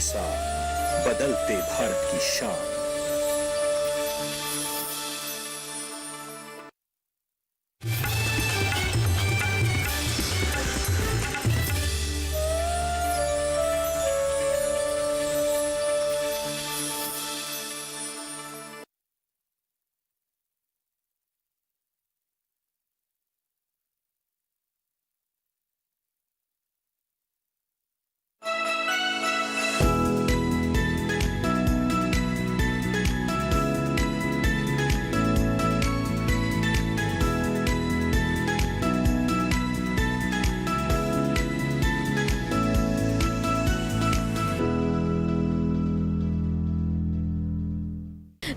साथ बदलते भारत की शान।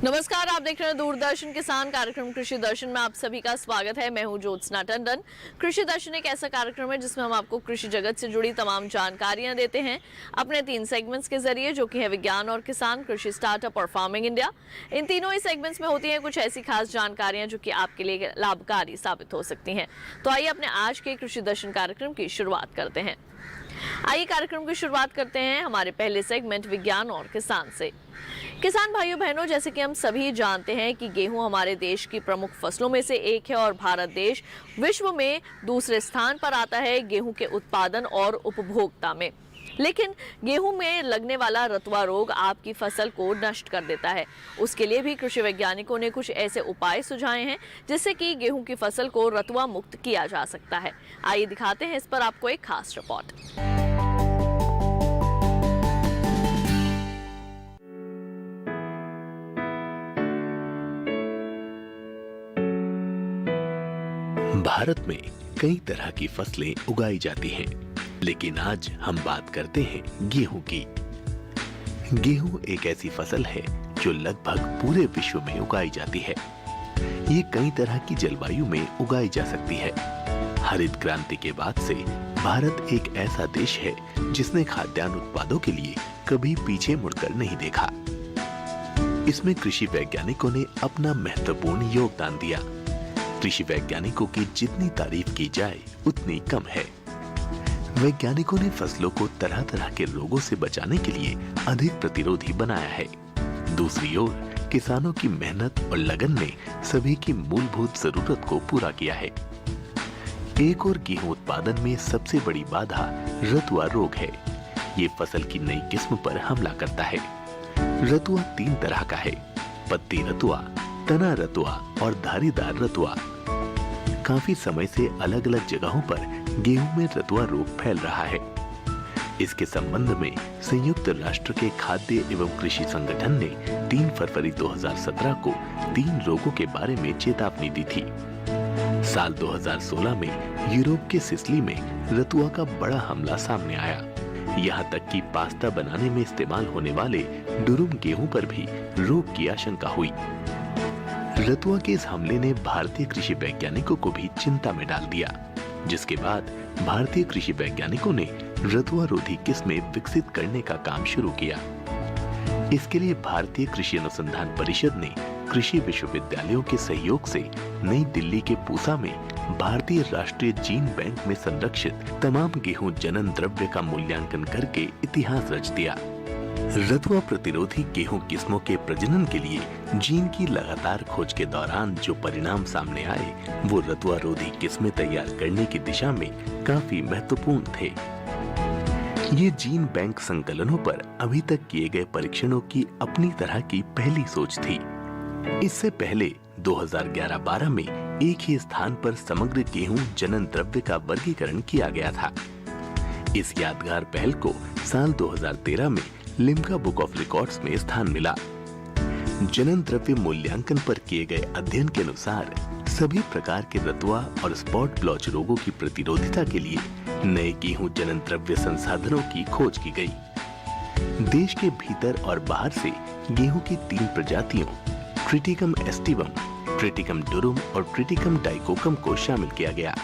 नमस्कार, आप देख रहे हैं दूरदर्शन किसान कार्यक्रम कृषि दर्शन में आप सभी का स्वागत है। मैं हूं ज्योत्सना टंडन। कृषि दर्शन एक ऐसा कार्यक्रम है जिसमें हम आपको कृषि जगत से जुड़ी तमाम जानकारियां देते हैं अपने 3 सेगमेंट्स के जरिए, जो कि है विज्ञान और किसान, कृषि स्टार्टअप और फार्मिंग इंडिया। इन तीनों ही सेगमेंट्स में होती हैं कुछ ऐसी खास जानकारियां जो कि आपके लिए लाभकारी साबित हो सकती हैं। तो आइए अपने आज के कृषि दर्शन कार्यक्रम की शुरुआत करते हैं। आइए कार्यक्रम की शुरुआत करते हैं हमारे पहले सेगमेंट विज्ञान और किसान से। किसान भाइयों बहनों, जैसे कि हम सभी जानते हैं कि गेहूं हमारे देश की प्रमुख फसलों में से एक है और भारत देश विश्व में दूसरे स्थान पर आता है गेहूं के उत्पादन और उपभोक्ता में। लेकिन गेहूं में लगने वाला रतुआ रोग आपकी फसल को नष्ट कर देता है। उसके लिए भी कृषि वैज्ञानिकों ने कुछ ऐसे उपाय सुझाए हैं जिससे कि गेहूं की फसल को रतुआ मुक्त किया जा सकता है। आइए दिखाते हैं इस पर आपको एक खास रिपोर्ट। भारत में कई तरह की फसलें उगाई जाती हैं, लेकिन आज हम बात करते हैं गेहूं की। गेहूं एक ऐसी फसल है जो लगभग पूरे विश्व में उगाई जाती है। ये कई तरह की जलवायु में उगाई जा सकती है। हरित क्रांति के बाद से भारत एक ऐसा देश है जिसने खाद्यान्न उत्पादों के लिए कभी पीछे मुड़कर नहीं देखा। इसमें कृषि वैज्ञानिकों ने अपना महत्वपूर्ण योगदान दिया। कृषि वैज्ञानिकों की जितनी तारीफ की जाए उतनी कम है। वैज्ञानिकों ने फसलों को तरह तरह के रोगों से बचाने के लिए अधिक प्रतिरोधी बनाया है। दूसरी ओर किसानों की मेहनत और लगन ने सभी की मूलभूत जरूरत को पूरा किया है। एक और गेहूं उत्पादन में सबसे बड़ी बाधा रतुआ रोग है। ये फसल की नई किस्म पर हमला करता है। रतुआ 3 तरह का है: पत्ती रतुआ, तना रतुआ और धारीदार रतुआ। काफी समय से अलग अलग जगहों पर गेहूं में रतुआ रोग फैल रहा है। इसके संबंध में संयुक्त राष्ट्र के खाद्य एवं कृषि संगठन ने 3 फरवरी 2017 को 3 रोगों के बारे में चेतावनी दी थी। साल 2016 में यूरोप के सिसिली में रतुआ का बड़ा हमला सामने आया। यहाँ तक कि पास्ता बनाने में इस्तेमाल होने वाले डुरुम गेहूं पर भी रोग की आशंका हुई। रतुआ के इस हमले ने भारतीय कृषि वैज्ञानिकों को भी चिंता में डाल दिया, जिसके बाद भारतीय कृषि वैज्ञानिकों ने रतुआ रोधी किस्में विकसित करने का काम शुरू किया। इसके लिए भारतीय कृषि अनुसंधान परिषद ने कृषि विश्वविद्यालयों के सहयोग से नई दिल्ली के पूसा में भारतीय राष्ट्रीय जीन बैंक में संरक्षित तमाम गेहूं जनन द्रव्य का मूल्यांकन करके इतिहास रच दिया। रतुआ प्रतिरोधी गेहूं किस्मों के प्रजनन के लिए जीन की लगातार खोज के दौरान जो परिणाम सामने आए वो रतुआ रोधी किस्में तैयार करने की दिशा में काफी महत्वपूर्ण थे। ये जीन बैंक संकलनों पर अभी तक किए गए परीक्षणों की अपनी तरह की पहली सोच थी। इससे पहले 2011-12 में एक ही स्थान पर समग्र गेहूं जनन द्रव्य का वर्गीकरण किया गया था। इस यादगार पहल को साल 2013 में लिम्का बुक ऑफ रिकॉर्ड्स में स्थान मिला। जनन द्रव्य मूल्यांकन पर किए गए अध्ययन के अनुसार सभी प्रकार के रतुआ और स्पॉट ब्लॉच रोगों की प्रतिरोधिता के लिए नए गेहूं जनन द्रव्य संसाधनों की खोज की गई। देश के भीतर और बाहर से गेहूं की 3 प्रजातियों ट्रिटिकम एस्टिवम, ट्रिटिकम डुरुम और ट्रिटिकम डाइकोकम को शामिल किया गया।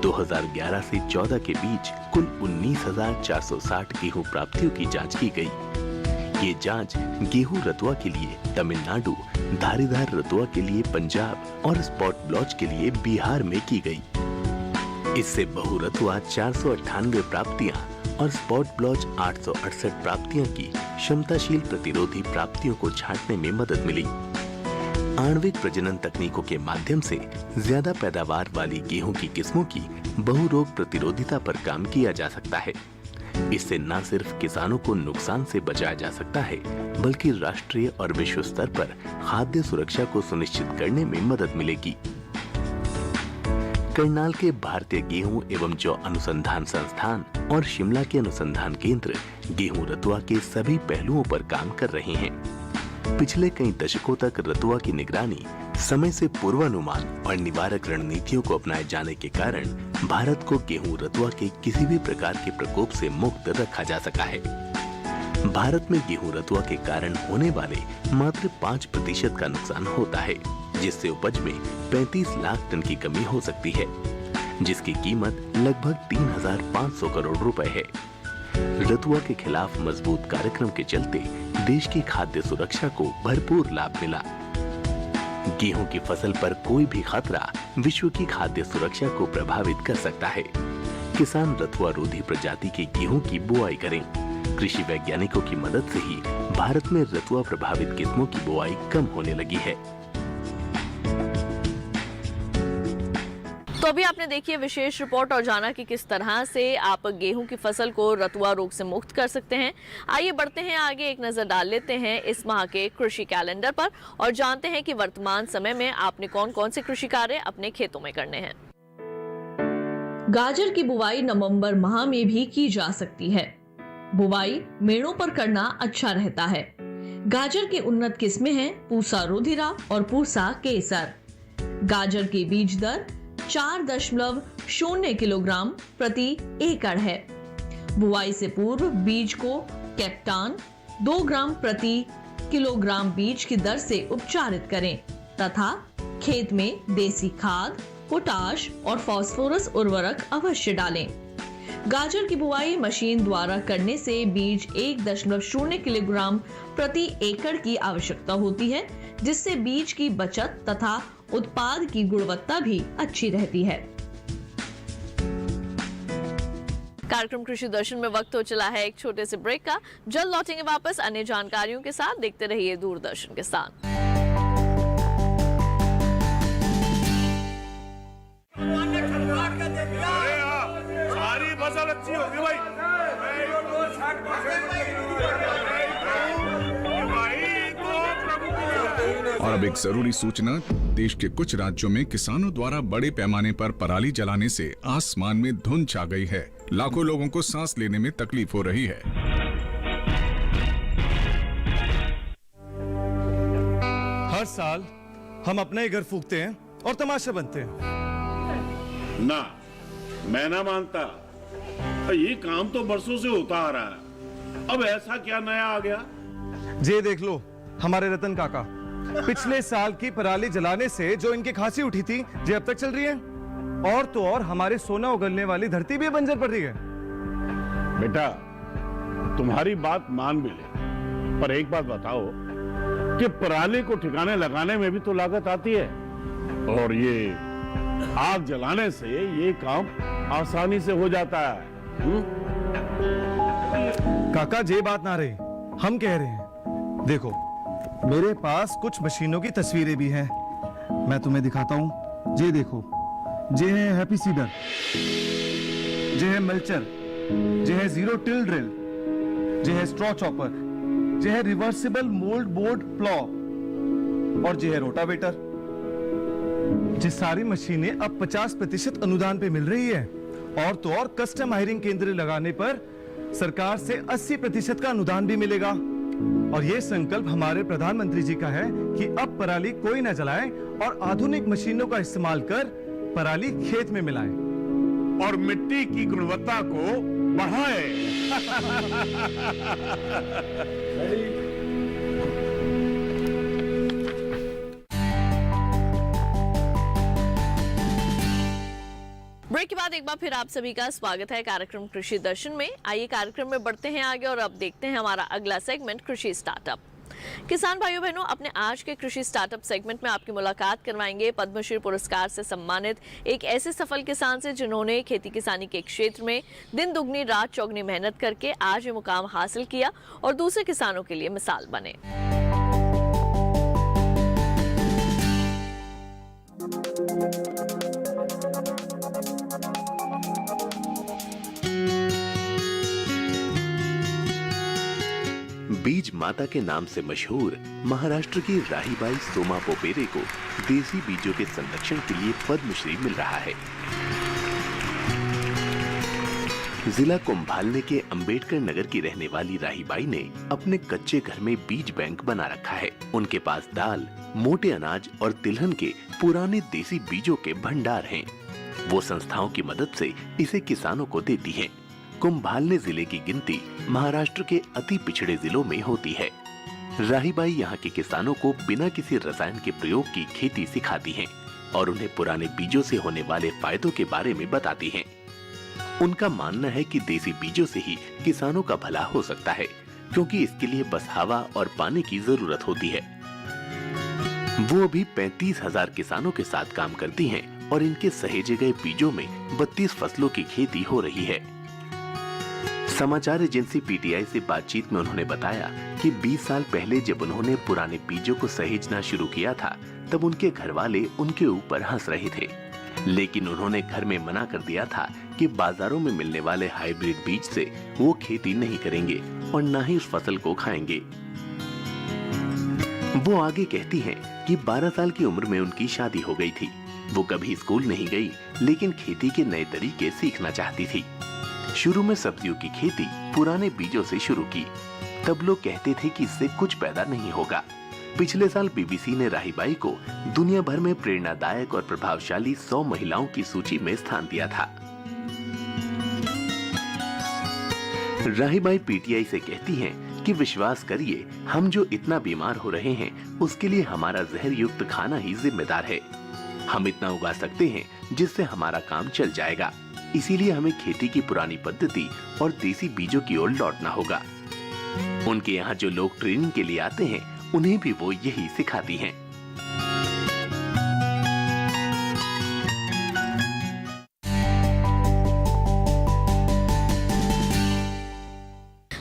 2011 से 14 के बीच कुल 19,460 गेहूं प्राप्तियों की जांच की गई। ये जांच गेहूं रतुआ के लिए तमिलनाडु, धारीदार रतुआ के लिए पंजाब और स्पॉट ब्लॉच के लिए बिहार में की गई। इससे बहु रतुआ 498 प्राप्तियां और स्पॉट ब्लॉच 868 प्राप्तियां की क्षमताशील प्रतिरोधी प्राप्तियों को छांटने में मदद मिली। आणविक प्रजनन तकनीकों के माध्यम से ज्यादा पैदावार वाली गेहूं की किस्मों की बहुरोग प्रतिरोधिता पर काम किया जा सकता है। इससे न सिर्फ किसानों को नुकसान से बचाया जा सकता है, बल्कि राष्ट्रीय और विश्व स्तर पर खाद्य सुरक्षा को सुनिश्चित करने में मदद मिलेगी। करनाल के भारतीय गेहूं एवं जौ अनुसंधान संस्थान और शिमला के अनुसंधान केंद्र गेहूं रतुआ के सभी पहलुओं पर काम कर रहे हैं। पिछले कई दशकों तक रतुआ की निगरानी, समय से पूर्वानुमान और निवारक रणनीतियों को अपनाए जाने के कारण भारत को गेहूं रतुआ के किसी भी प्रकार के प्रकोप से मुक्त रखा जा सका है। भारत में गेहूं रतुआ के कारण होने वाले मात्र 5% का नुकसान होता है, जिससे उपज में 35 लाख टन की कमी हो सकती है, जिसकी कीमत लगभग 3,500 करोड़ रुपए है। रतुआ के खिलाफ मजबूत कार्यक्रम के चलते देश की खाद्य सुरक्षा को भरपूर लाभ मिला। गेहूं की फसल पर कोई भी खतरा विश्व की खाद्य सुरक्षा को प्रभावित कर सकता है। किसान रतुआ रोधी प्रजाति के गेहूं की बुआई करें। कृषि वैज्ञानिकों की मदद से ही भारत में रतुआ प्रभावित किस्मों की बुआई कम होने लगी है। तो अभी आपने देखी है विशेष रिपोर्ट और जाना कि किस तरह से आप गेहूं की फसल को रतुआ रोग से मुक्त कर सकते हैं। आइए बढ़ते हैं आगे, एक नजर डाल लेते हैं इस माह के कृषि कैलेंडर पर और जानते हैं कि वर्तमान समय में आपने कौन कौन से कृषि कार्य अपने खेतों में करने हैं। गाजर की बुवाई नवंबर माह में भी की जा सकती है। बुवाई मेड़ों पर करना अच्छा रहता है। गाजर की उन्नत किस्में हैं पूसा रुधिरा और पूसा केसर। गाजर की बीज दर 4.0 किलोग्राम प्रति एकड़ है। बुआई से पूर्व बीज को कैप्टान 2 ग्राम प्रति किलोग्राम बीज की दर से उपचारित करें तथा खेत में देसी खाद, पोटाश और फास्फोरस उर्वरक अवश्य डालें। गाजर की बुआई मशीन द्वारा करने से बीज 1.0 किलोग्राम प्रति एकड़ की आवश्यकता होती है, जिससे बीज की बचत तथा उत्पाद की गुणवत्ता भी अच्छी रहती है। कार्यक्रम कृषि दर्शन में वक्त हो चला है एक छोटे से ब्रेक का। जल्द लौटेंगे वापस अन्य जानकारियों के साथ। देखते रहिए दूरदर्शन के साथ। सारी फसल अच्छी होगी भाई। और अब एक जरूरी सूचना, देश के कुछ राज्यों में किसानों द्वारा बड़े पैमाने पर पराली जलाने से आसमान में धुंध छा गई है। लाखों लोगों को सांस लेने में तकलीफ हो रही है। हर साल हम अपने ही घर फूकते हैं और तमाशे बनते हैं। ना, मैं ना मानता। ये काम तो बरसों से होता आ रहा है, अब ऐसा क्या नया आ गया? ये देख लो हमारे रतन काका, पिछले साल की पराली जलाने से जो इनकी खांसी उठी थी, ये अब तक चल रही है। और तो और हमारे सोना उगलने वाली धरती भी बंजर पड़ रही है। बेटा, तुम्हारी बात मान भी ले, पर एक बात बताओ कि पराली को ठिकाने लगाने में भी तो लागत आती है, और ये आग जलाने से ये काम आसानी से हो जाता है। काका ये बात ना रही, हम कह रहे हैं। देखो, मेरे पास कुछ मशीनों की तस्वीरें भी हैं, मैं तुम्हें दिखाता हूं। ये देखो, ये है हैप्पी सीडर, ये है मल्चर, ये है जीरो टिल ड्रिल, ये है स्ट्रॉ चॉपर, ये है रिवर्सिबल मोल्ड बोर्ड प्लॉ और ये है रोटावेटर। ये सारी मशीनें अब 50% अनुदान पे मिल रही है, और तो और कस्टम हायरिंग केंद्र लगाने पर सरकार से 80% का अनुदान भी मिलेगा। और ये संकल्प हमारे प्रधानमंत्री जी का है कि अब पराली कोई न जलाए और आधुनिक मशीनों का इस्तेमाल कर पराली खेत में मिलाए और मिट्टी की गुणवत्ता को बढ़ाए। ब्रेक के बाद एक बार फिर आप सभी का स्वागत है कार्यक्रम कृषि दर्शन में। आइए कार्यक्रम में बढ़ते हैं आगे और अब देखते हैं हमारा अगला सेगमेंट कृषि स्टार्टअप। किसान भाइयों बहनों, अपने आज के कृषि स्टार्टअप सेगमेंट में आपकी मुलाकात करवाएंगे पद्मश्री पुरस्कार से सम्मानित एक ऐसे सफल किसान से जिन्होंने खेती किसानी के क्षेत्र में दिन दुगनी रात चौगनी मेहनत करके आज ये मुकाम हासिल किया और दूसरे किसानों के लिए मिसाल बने। बीज माता के नाम से मशहूर महाराष्ट्र की राहीबाई सोमा पोपेरे को देसी बीजों के संरक्षण के लिए पद्मश्री मिल रहा है। जिला कुंभालने के अंबेडकर नगर की रहने वाली राहीबाई ने अपने कच्चे घर में बीज बैंक बना रखा है। उनके पास दाल, मोटे अनाज और तिलहन के पुराने देसी बीजों के भंडार हैं। वो संस्थाओं की मदद से इसे किसानों को देती हैं। कुंभालने जिले की गिनती महाराष्ट्र के अति पिछड़े जिलों में होती है। राहीबाई यहाँ के किसानों को बिना किसी रसायन के प्रयोग की खेती सिखाती हैं और उन्हें पुराने बीजों से होने वाले फायदों के बारे में बताती हैं। उनका मानना है कि देसी बीजों से ही किसानों का भला हो सकता है, क्योंकि इसके लिए बस हवा और पानी की जरूरत होती है। वो अभी 35,000 किसानों के साथ काम करती हैं और इनके सहेजे गए बीजों में 32 फसलों की खेती हो रही है। समाचार एजेंसी पीटीआई से बातचीत में उन्होंने बताया कि 20 साल पहले जब उन्होंने पुराने बीजों को सहेजना शुरू किया था, तब उनके घरवाले उनके ऊपर हंस रहे थे, लेकिन उन्होंने घर में मना कर दिया था कि बाजारों में मिलने वाले हाइब्रिड बीज से वो खेती नहीं करेंगे और न ही उस फसल को खाएंगे। वो आगे कहती हैं कि 12 साल की उम्र में उनकी शादी हो गई थी। वो कभी स्कूल नहीं गई, लेकिन खेती के नए तरीके सीखना चाहती थी। शुरू में सब्जियों की खेती पुराने बीजों से शुरू की। तब लोग कहते थे कि इससे कुछ पैदा नहीं होगा। पिछले साल बीबीसी ने राहीबाई को दुनिया भर में प्रेरणादायक और प्रभावशाली 100 महिलाओं की सूची में स्थान दिया था। राहीबाई पीटीआई से कहती हैं कि विश्वास करिए, हम जो इतना बीमार हो रहे हैं उसके लिए हमारा जहर युक्त खाना ही जिम्मेदार है। हम इतना उगा सकते हैं जिससे हमारा काम चल जाएगा। इसीलिए हमें खेती की पुरानी पद्धति और देसी बीजों की ओर लौटना होगा। उनके यहाँ जो लोग ट्रेनिंग के लिए आते हैं, उन्हें भी वो यही सिखाती हैं।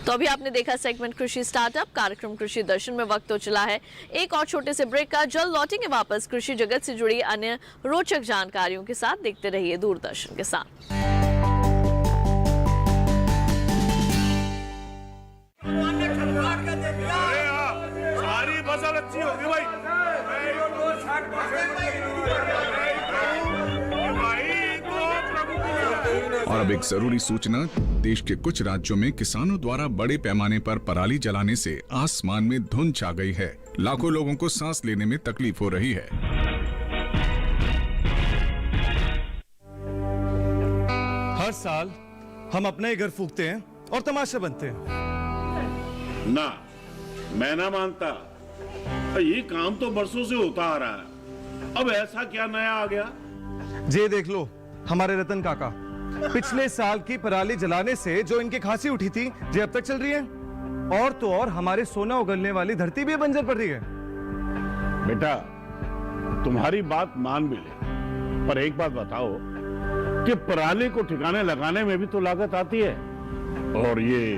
तो अभी आपने देखा सेगमेंट कृषि स्टार्टअप। कार्यक्रम कृषि दर्शन में वक्त हो चला है एक और छोटे से ब्रेक का। जल्द लौटेंगे वापस कृषि जगत से जुड़ी अन्य रोचक जानकारियों के साथ। देखते रहिए दूरदर्शन के साथ। सारी फसल अच्छी होगी भाई। और अब एक जरूरी सूचना, देश के कुछ राज्यों में किसानों द्वारा बड़े पैमाने पर पराली जलाने से आसमान में धुंध छा गई है। लाखों लोगों को सांस लेने में तकलीफ हो रही है। हर साल हम अपने ही घर फूकते हैं और तमाशा बनते हैं। ना, मैं ना मानता। ये काम तो बरसों से होता आ रहा है, अब ऐसा क्या नया आ गया? जे देख लो हमारे रतन काका, पिछले साल की पराली जलाने से जो इनकी खांसी उठी थी, जे अब तक चल रही है। और तो और हमारे सोना उगलने वाली धरती भी बंजर पड़ रही है। बेटा, तुम्हारी बात मान भी ले, पर एक बात बताओ कि पराली को ठिकाने लगाने में भी तो लागत आती है, और ये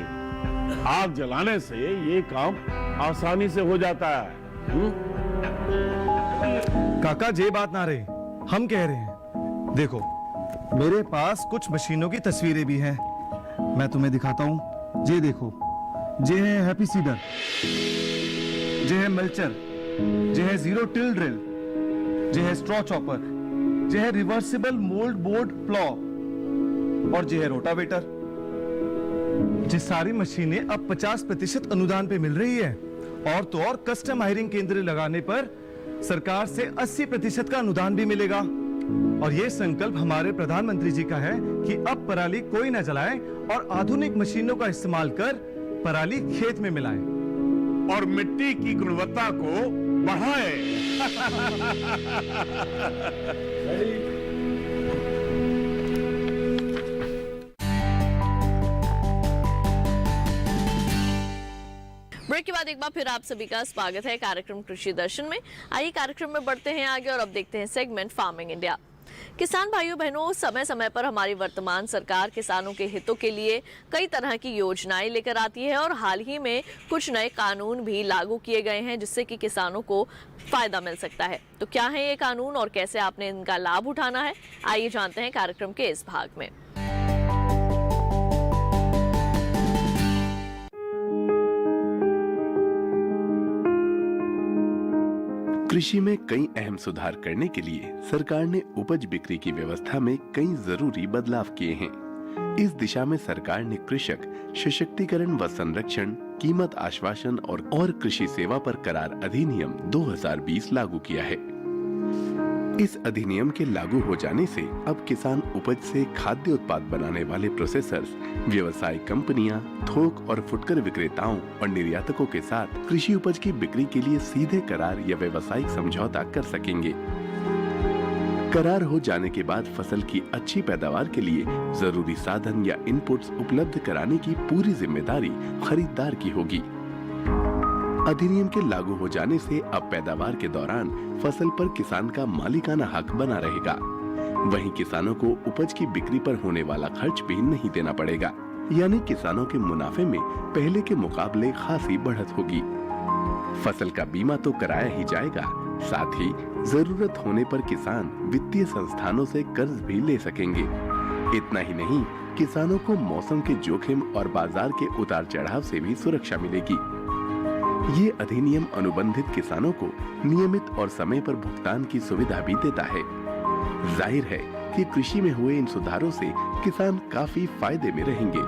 आग जलाने से ये काम आसानी से हो जाता है। काका जे बात ना रही, हम कह रहे हैं। देखो, मेरे पास कुछ मशीनों की तस्वीरें भी हैं, मैं तुम्हें दिखाता हूं। जे देखो, जे है हैप्पी सीडर, जे है मल्चर, जे है जीरो टिल ड्रिल, जे है स्ट्रॉ चॉपर, जे है रिवर्सिबल मोल्ड बोर्ड प्लॉ और जे है रोटावेटर। ये सारी मशीनें अब 50% अनुदान पे मिल रही है, और तो और कस्टम हायरिंग केंद्र लगाने पर सरकार से 80% का अनुदान भी मिलेगा। और ये संकल्प हमारे प्रधानमंत्री जी का है कि अब पराली कोई न जलाए और आधुनिक मशीनों का इस्तेमाल कर पराली खेत में मिलाए और मिट्टी की गुणवत्ता को बढ़ाए। ब्रेक के बाद एक बार फिर आप सभी का स्वागत है कार्यक्रम कृषि दर्शन में। आइए कार्यक्रम में बढ़ते हैं आगे और अब देखते हैं सेगमेंट फार्मिंग इंडिया। किसान भाइयों बहनों, समय समय पर हमारी वर्तमान सरकार किसानों के हितों के लिए कई तरह की योजनाएं लेकर आती है और हाल ही में कुछ नए कानून भी लागू किए गए हैं जिससे कि किसानों को फायदा मिल सकता है। तो क्या है ये कानून और कैसे आपने इनका लाभ उठाना है, आइए जानते हैं कार्यक्रम के इस भाग में। कृषि में कई अहम सुधार करने के लिए सरकार ने उपज बिक्री की व्यवस्था में कई जरूरी बदलाव किए हैं। इस दिशा में सरकार ने कृषक सशक्तिकरण व संरक्षण, कीमत आश्वासन और कृषि सेवा पर करार अधिनियम 2020 लागू किया है। इस अधिनियम के लागू हो जाने से अब किसान उपज से खाद्य उत्पाद बनाने वाले प्रोसेसर्स, व्यवसायिक कंपनियां, थोक और फुटकर विक्रेताओं और निर्यातकों के साथ कृषि उपज की बिक्री के लिए सीधे करार या व्यवसायिक समझौता कर सकेंगे। करार हो जाने के बाद फसल की अच्छी पैदावार के लिए जरूरी साधन या इनपुट्स उपलब्ध कराने की पूरी जिम्मेदारी खरीदार की होगी। अधिनियम के लागू हो जाने से अब पैदावार के दौरान फसल पर किसान का मालिकाना हक बना रहेगा। वहीं किसानों को उपज की बिक्री पर होने वाला खर्च भी नहीं देना पड़ेगा, यानी किसानों के मुनाफे में पहले के मुकाबले खासी बढ़त होगी। फसल का बीमा तो कराया ही जाएगा, साथ ही जरूरत होने पर किसान वित्तीय संस्थानों से कर्ज भी ले सकेंगे। इतना ही नहीं, किसानों को मौसम के जोखिम और बाजार के उतार चढ़ाव से भी सुरक्षा मिलेगी। ये अधिनियम अनुबंधित किसानों को नियमित और समय पर भुगतान की सुविधा भी देता है। जाहिर है कि कृषि में हुए इन सुधारों से किसान काफी फायदे में रहेंगे।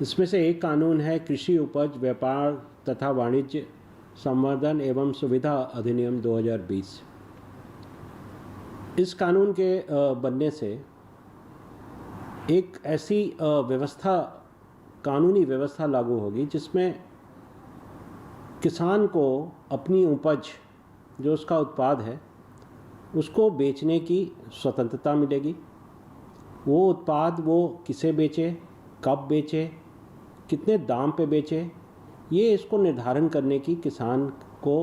इसमें से एक कानून है कृषि उपज व्यापार तथा वाणिज्य संवर्धन एवं सुविधा अधिनियम 2020। इस कानून के बनने से एक ऐसी कानूनी व्यवस्था लागू होगी जिसमें किसान को अपनी उपज, जो उसका उत्पाद है, उसको बेचने की स्वतंत्रता मिलेगी। वो उत्पाद वो किसे बेचे, कब बेचे, कितने दाम पे बेचे, ये इसको निर्धारण करने की किसान को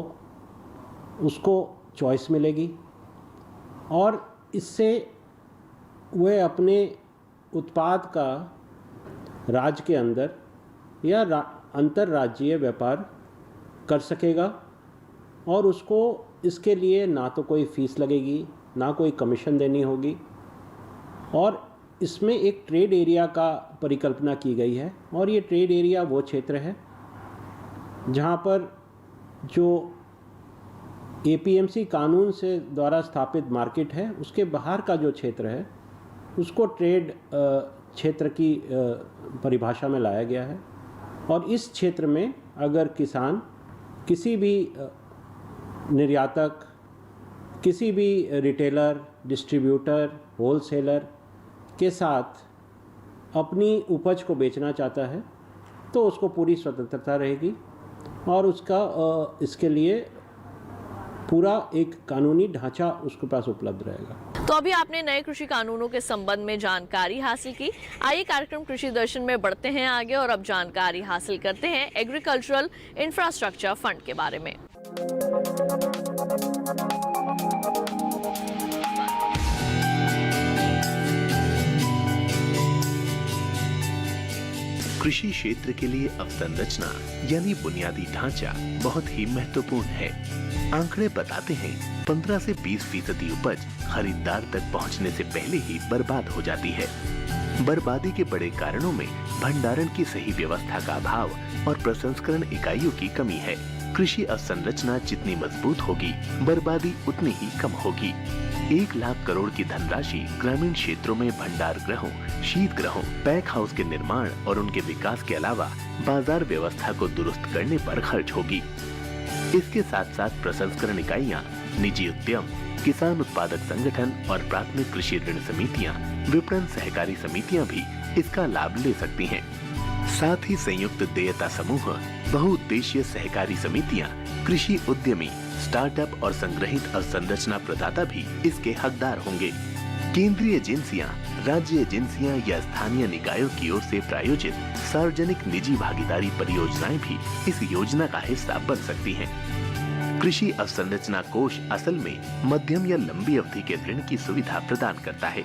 उसको चॉइस मिलेगी और इससे वह अपने उत्पाद का राज्य के अंदर या अंतर्राज्यीय व्यापार कर सकेगा और उसको इसके लिए ना तो कोई फीस लगेगी, ना कोई कमीशन देनी होगी। और इसमें एक ट्रेड एरिया का परिकल्पना की गई है और ये ट्रेड एरिया वो क्षेत्र है जहाँ पर जो APMC कानून से द्वारा स्थापित मार्केट है, उसके बाहर का जो क्षेत्र है उसको ट्रेड क्षेत्र की परिभाषा में लाया गया है। और इस क्षेत्र में अगर किसान किसी भी निर्यातक, किसी भी रिटेलर, डिस्ट्रीब्यूटर, होलसेलर के साथ अपनी उपज को बेचना चाहता है तो उसको पूरी स्वतंत्रता रहेगी और उसका इसके लिए पूरा एक कानूनी ढांचा उसके पास उपलब्ध रहेगा। तो अभी आपने नए कृषि कानूनों के संबंध में जानकारी हासिल की। आइए कार्यक्रम कृषि दर्शन में बढ़ते हैं आगे और अब जानकारी हासिल करते हैं एग्रीकल्चरल इंफ्रास्ट्रक्चर फंड के बारे में। कृषि क्षेत्र के लिए अवसंरचना यानी बुनियादी ढांचा बहुत ही महत्वपूर्ण है। आंकड़े बताते हैं 15 से 20% उपज खरीदार तक पहुंचने से पहले ही बर्बाद हो जाती है। बर्बादी के बड़े कारणों में भंडारण की सही व्यवस्था का अभाव और प्रसंस्करण इकाइयों की कमी है। कृषि अवसंरचना जितनी मजबूत होगी, बर्बादी उतनी ही कम होगी। 1 लाख करोड़ की धनराशि ग्रामीण क्षेत्रों में भंडार गृहों, शीत गृहों, पैक हाउस के निर्माण और उनके विकास के अलावा बाजार व्यवस्था को दुरुस्त करने पर खर्च होगी। इसके साथ साथ प्रसंस्करण इकाइयां, निजी उद्यम, किसान उत्पादक संगठन और प्राथमिक कृषि ऋण समितियां, विपणन सहकारी समितियां भी इसका लाभ ले सकती हैं। साथ ही संयुक्त देयता समूह, बहुउद्देशीय सहकारी समितियां, कृषि उद्यमी, स्टार्टअप और संग्रहित अवसंरचना प्रदाता भी इसके हकदार होंगे। केंद्रीय एजेंसियां, राज्य एजेंसियां या स्थानीय निकायों की ओर से प्रायोजित सार्वजनिक निजी भागीदारी परियोजनाएं भी इस योजना का हिस्सा बन सकती हैं। कृषि अवसंरचना कोष असल में मध्यम या लंबी अवधि के ऋण की सुविधा प्रदान करता है।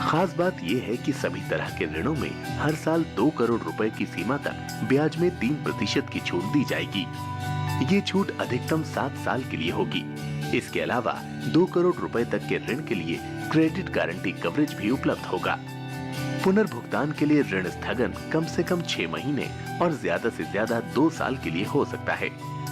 खास बात यह है कि सभी तरह के ऋणों में हर साल 2 करोड़ रुपए की सीमा तक ब्याज में 3% की छूट दी जाएगी। ये छूट अधिकतम 7 साल के लिए होगी। इसके अलावा 2 करोड़ रुपए तक के ऋण के लिए क्रेडिट गारंटी कवरेज भी उपलब्ध होगा। पुनर्भुगतान के लिए ऋण स्थगन कम से कम 6 महीने और ज्यादा से ज्यादा 2 साल के लिए हो सकता है।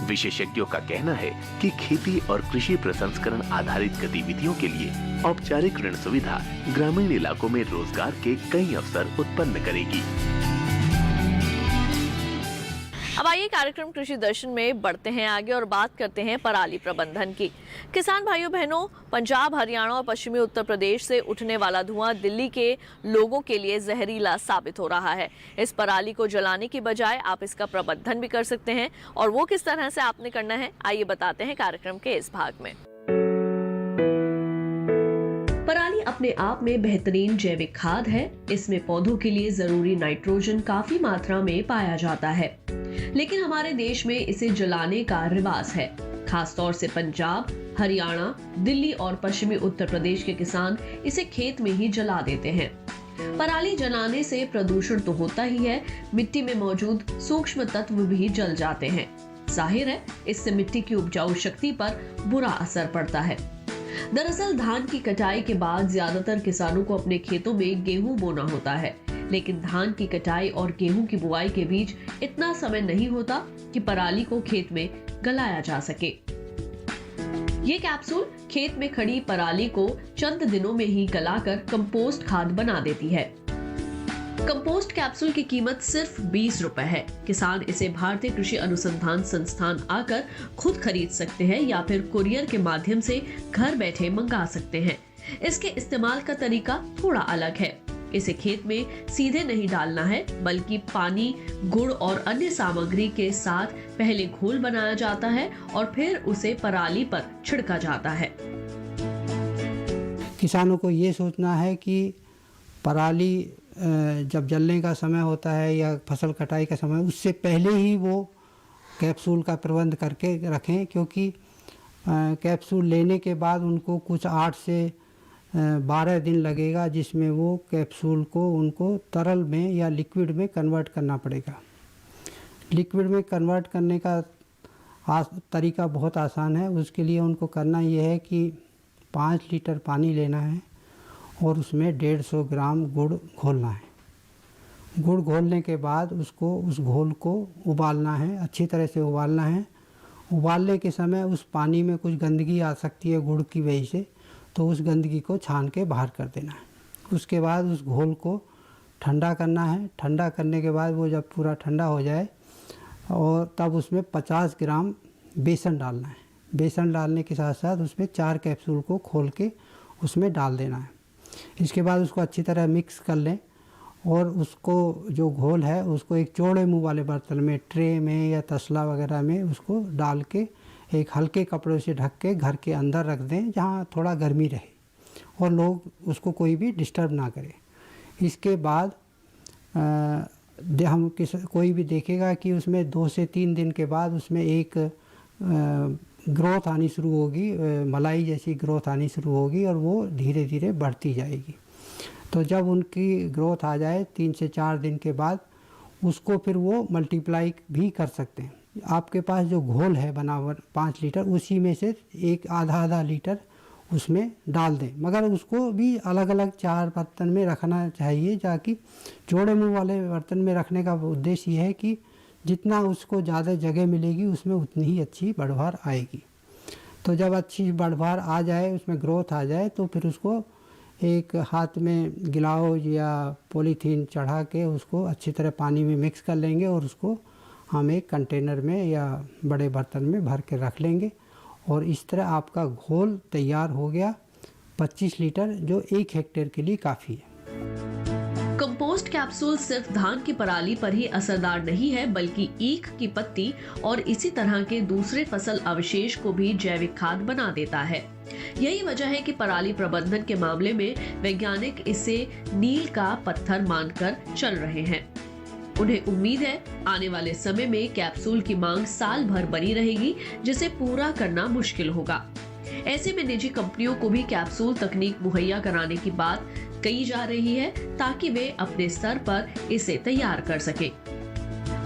विशेषज्ञों का कहना है कि खेती और कृषि प्रसंस्करण आधारित गतिविधियों के लिए औपचारिक ऋण सुविधा ग्रामीण इलाकों में रोजगार के कई अवसर उत्पन्न करेगी। अब आइए कार्यक्रम कृषि दर्शन में बढ़ते हैं आगे और बात करते हैं पराली प्रबंधन की। किसान भाइयों बहनों, पंजाब, हरियाणा और पश्चिमी उत्तर प्रदेश से उठने वाला धुआं दिल्ली के लोगों के लिए जहरीला साबित हो रहा है। इस पराली को जलाने की बजाय आप इसका प्रबंधन भी कर सकते हैं, और वो किस तरह से आपने करना है आइए बताते हैं कार्यक्रम के इस भाग में। पराली अपने आप में बेहतरीन जैविक खाद है। इसमें पौधों के लिए जरूरी नाइट्रोजन काफी मात्रा में पाया जाता है, लेकिन हमारे देश में इसे जलाने का रिवाज है। खासतौर से पंजाब, हरियाणा, दिल्ली और पश्चिमी उत्तर प्रदेश के किसान इसे खेत में ही जला देते हैं। पराली जलाने से प्रदूषण तो होता ही है, मिट्टी में मौजूद सूक्ष्म तत्व भी जल जाते हैं। जाहिर है, इससे मिट्टी की उपजाऊ शक्ति पर बुरा असर पड़ता है। दरअसल धान की कटाई के बाद ज्यादातर किसानों को अपने खेतों में गेहूं बोना होता है, लेकिन धान की कटाई और गेहूं की बुआई के बीच इतना समय नहीं होता कि पराली को खेत में गलाया जा सके। ये कैप्सूल खेत में खड़ी पराली को चंद दिनों में ही गलाकर कंपोस्ट खाद बना देती है। कंपोस्ट कैप्सूल की कीमत सिर्फ 20 रुपए है। किसान इसे भारतीय कृषि अनुसंधान संस्थान आकर खुद खरीद सकते हैं या फिर कुरियर के माध्यम से घर बैठे मंगा सकते हैं। इसके इस्तेमाल का तरीका थोड़ा अलग है। इसे खेत में सीधे नहीं डालना है, बल्कि पानी, गुड़ और अन्य सामग्री के साथ पहले घोल बनाया जाता है और फिर उसे पराली पर छिड़का जाता है। किसानों को ये सोचना है कि पराली जब जलने का समय होता है या फसल कटाई का समय, उससे पहले ही वो कैप्सूल का प्रबंध करके रखें, क्योंकि कैप्सूल लेने के बाद उनको कुछ 8 से 12 दिन लगेगा, जिसमें वो कैप्सूल को उनको तरल में या लिक्विड में कन्वर्ट करना पड़ेगा। लिक्विड में कन्वर्ट करने का तरीका बहुत आसान है। उसके लिए उनको करना ये है कि 5 लीटर पानी लेना है और उसमें 150 ग्राम गुड़ घोलना है। गुड़ घोलने के बाद उसको, उस घोल को उबालना है, अच्छी तरह से उबालना है। उबालने के समय उस पानी में कुछ गंदगी आ सकती है गुड़ की वजह से, तो उस गंदगी को छान के बाहर कर देना है। उसके बाद उस घोल को ठंडा करना है। ठंडा करने के बाद वो जब पूरा ठंडा हो जाए और तब उसमें 50 ग्राम बेसन डालना है। बेसन डालने के साथ साथ उसमें 4 कैप्सूल को खोल के उसमें डाल देना है। इसके बाद उसको अच्छी तरह मिक्स कर लें और उसको जो घोल है उसको एक चौड़े मुंह वाले बर्तन में, ट्रे में या तसला वगैरह में उसको डाल के एक हल्के कपड़े से ढक के घर के अंदर रख दें, जहाँ थोड़ा गर्मी रहे और लोग उसको कोई भी डिस्टर्ब ना करे। इसके बाद कोई भी देखेगा कि उसमें 2 से 3 दिन के बाद उसमें एक ग्रोथ आनी शुरू होगी, मलाई जैसी ग्रोथ आनी शुरू होगी और वो धीरे धीरे बढ़ती जाएगी। तो जब उनकी ग्रोथ आ जाए 3 से 4 दिन के बाद उसको फिर वो मल्टीप्लाई भी कर सकते हैं। आपके पास जो घोल है बनावट 5 लीटर, उसी में से एक आधा लीटर उसमें डाल दें, मगर उसको भी अलग अलग 4 बर्तन में रखना चाहिए, ताकि चौड़े मुंह वाले बर्तन में रखने का उद्देश्य ये है कि जितना उसको ज़्यादा जगह मिलेगी उसमें उतनी ही अच्छी बढ़वार आएगी। तो जब अच्छी बढ़वार आ जाए, उसमें ग्रोथ आ जाए, तो फिर उसको एक हाथ में ग्लाउज या पॉलीथीन चढ़ा के उसको अच्छी तरह पानी में मिक्स कर लेंगे और उसको हम एक कंटेनर में या बड़े बर्तन में भर के रख लेंगे और इस तरह आपका घोल तैयार हो गया 25 लीटर, जो 1 हेक्टेयर के लिए काफ़ी है। कंपोस्ट कैप्सूल सिर्फ धान की पराली पर ही असरदार नहीं है, बल्कि ईख की पत्ती और इसी तरह के दूसरे फसल अवशेष को भी जैविक खाद बना देता है। यही वजह है कि पराली प्रबंधन के मामले में वैज्ञानिक इसे नील का पत्थर मानकर चल रहे हैं। उन्हें उम्मीद है आने वाले समय में कैप्सूल की मांग साल भर बनी रहेगी, जिसे पूरा करना मुश्किल होगा। ऐसे में निजी कंपनियों को भी कैप्सूल तकनीक मुहैया कराने की बात कही जा रही है, ताकि वे अपने स्तर पर इसे तैयार कर सकें।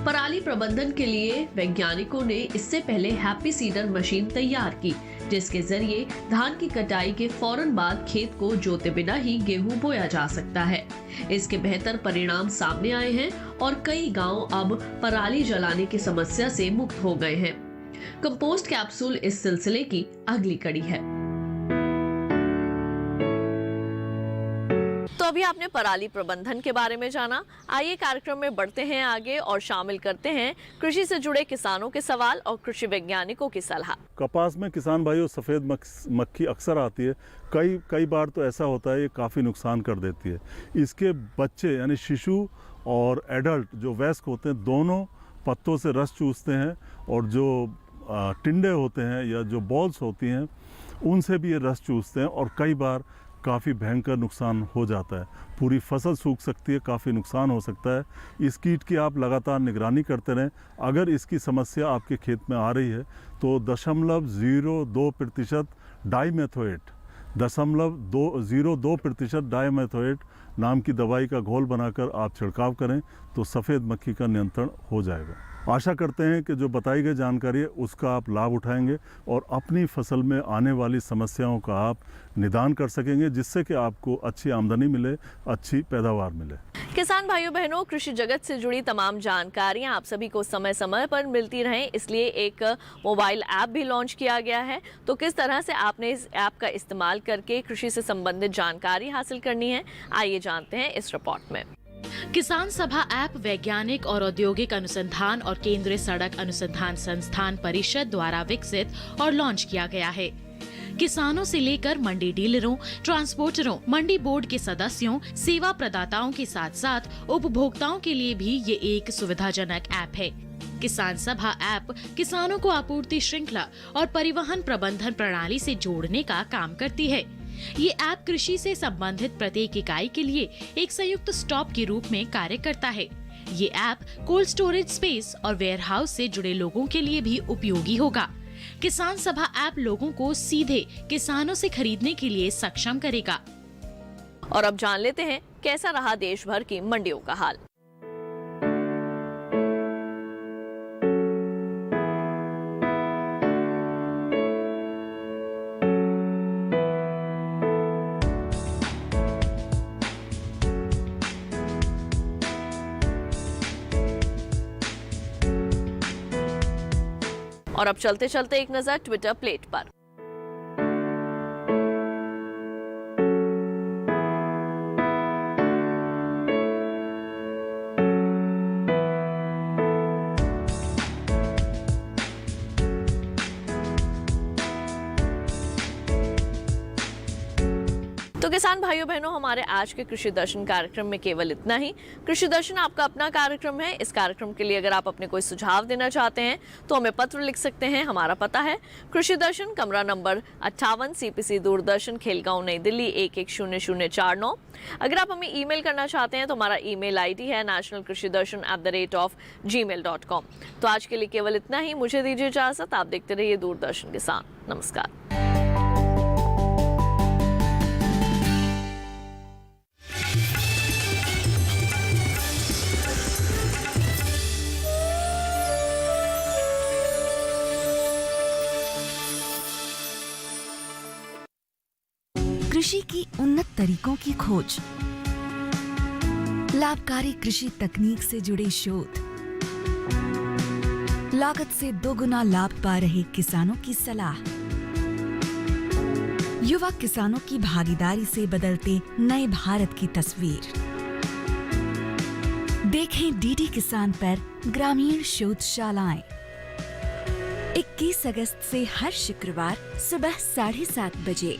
पराली प्रबंधन के लिए वैज्ञानिकों ने इससे पहले हैप्पी सीडर मशीन तैयार की, जिसके जरिए धान की कटाई के फौरन बाद खेत को जोते बिना ही गेहूं बोया जा सकता है। इसके बेहतर परिणाम सामने आए हैं और कई गांव अब पराली जलाने की समस्या से मुक्त हो गए हैं। कंपोस्ट कैप्सूल इस सिलसिले की अगली कड़ी है। तो अभी आपने पराली प्रबंधन के बारे में जाना। आइए कार्यक्रम में बढ़ते हैं आगे और शामिल करते हैं कृषि से जुड़े किसानों के सवाल और कृषि वैज्ञानिकों की सलाह। कपास में किसान भाइयों सफ़ेद मक्खी अक्सर आती है। कई बार तो ऐसा होता है ये काफ़ी नुकसान कर देती है। इसके बच्चे यानी शिशु और एडल्ट जो वयस्क होते हैं, दोनों पत्तों से रस चूसते हैं और जो टिंडे होते हैं या जो बॉल्स होती हैं उनसे भी ये रस चूसते हैं और कई बार काफ़ी भयंकर नुकसान हो जाता है। पूरी फसल सूख सकती है, काफ़ी नुकसान हो सकता है। इस कीट की आप लगातार निगरानी करते रहें। अगर इसकी समस्या आपके खेत में आ रही है तो 0.02% डाइमेथोएट 0.02% डाइमेथोएट नाम की दवाई का घोल बनाकर आप छिड़काव करें तो सफ़ेद मक्खी का नियंत्रण हो जाएगा। आशा करते हैं कि जो बताई गई जानकारी है उसका आप लाभ उठाएंगे और अपनी फसल में आने वाली समस्याओं का आप निदान कर सकेंगे, जिससे कि आपको अच्छी आमदनी मिले, अच्छी पैदावार मिले। किसान भाइयों बहनों, कृषि जगत से जुड़ी तमाम जानकारियां आप सभी को समय समय पर मिलती रहें, इसलिए एक मोबाइल ऐप भी लॉन्च किया गया है। तो किस तरह से आपने इस ऐप का इस्तेमाल करके कृषि से संबंधित जानकारी हासिल करनी है, आइए जानते हैं इस रिपोर्ट में। किसान सभा ऐप वैज्ञानिक और औद्योगिक अनुसंधान और केंद्रीय सड़क अनुसंधान संस्थान परिषद द्वारा विकसित और लॉन्च किया गया है। किसानों से लेकर मंडी डीलरों, ट्रांसपोर्टरों, मंडी बोर्ड के सदस्यों, सेवा प्रदाताओं के साथ साथ उपभोक्ताओं के लिए भी ये एक सुविधाजनक ऐप है। किसान सभा ऐप किसानों को आपूर्ति श्रृंखला और परिवहन प्रबंधन प्रणाली से जोड़ने का काम करती है। ये ऐप कृषि से संबंधित प्रत्येक इकाई के लिए एक संयुक्त स्टॉप के रूप में कार्य करता है। ये ऐप कोल्ड स्टोरेज स्पेस और वेयर हाउस से जुड़े लोगों के लिए भी उपयोगी होगा। किसान सभा ऐप लोगों को सीधे किसानों से खरीदने के लिए सक्षम करेगा। और अब जान लेते हैं कैसा रहा देश भर की मंडियों का हाल। और अब चलते चलते एक नजर ट्विटर प्लेट पर। तो किसान भाइयों बहनों, हमारे आज के कृषि दर्शन कार्यक्रम में केवल इतना ही। कृषि दर्शन आपका अपना कार्यक्रम है। इस कार्यक्रम के लिए अगर आप अपने कोई सुझाव देना चाहते हैं तो हमें पत्र लिख सकते हैं। हमारा पता है कृषि दर्शन, कमरा नंबर 58, CPC दूरदर्शन, खेलगांव, नई दिल्ली 110049। अगर आप हमें ईमेल करना चाहते हैं तो हमारा ईमेल ID है nationalkrushidarshan@gmail.com। तो आज के लिए केवल इतना ही। मुझे दीजिए इजाजत। आप देखते रहिए दूरदर्शन किसान। नमस्कार। कृषि की उन्नत तरीकों की खोज, लाभकारी कृषि तकनीक से जुड़े शोध, लागत से दोगुना लाभ पा रहे किसानों की सलाह, युवा किसानों की भागीदारी से बदलते नए भारत की तस्वीर। देखें DD किसान पर ग्रामीण शोधशालाएं 21 अगस्त से हर शुक्रवार सुबह 7:30 बजे।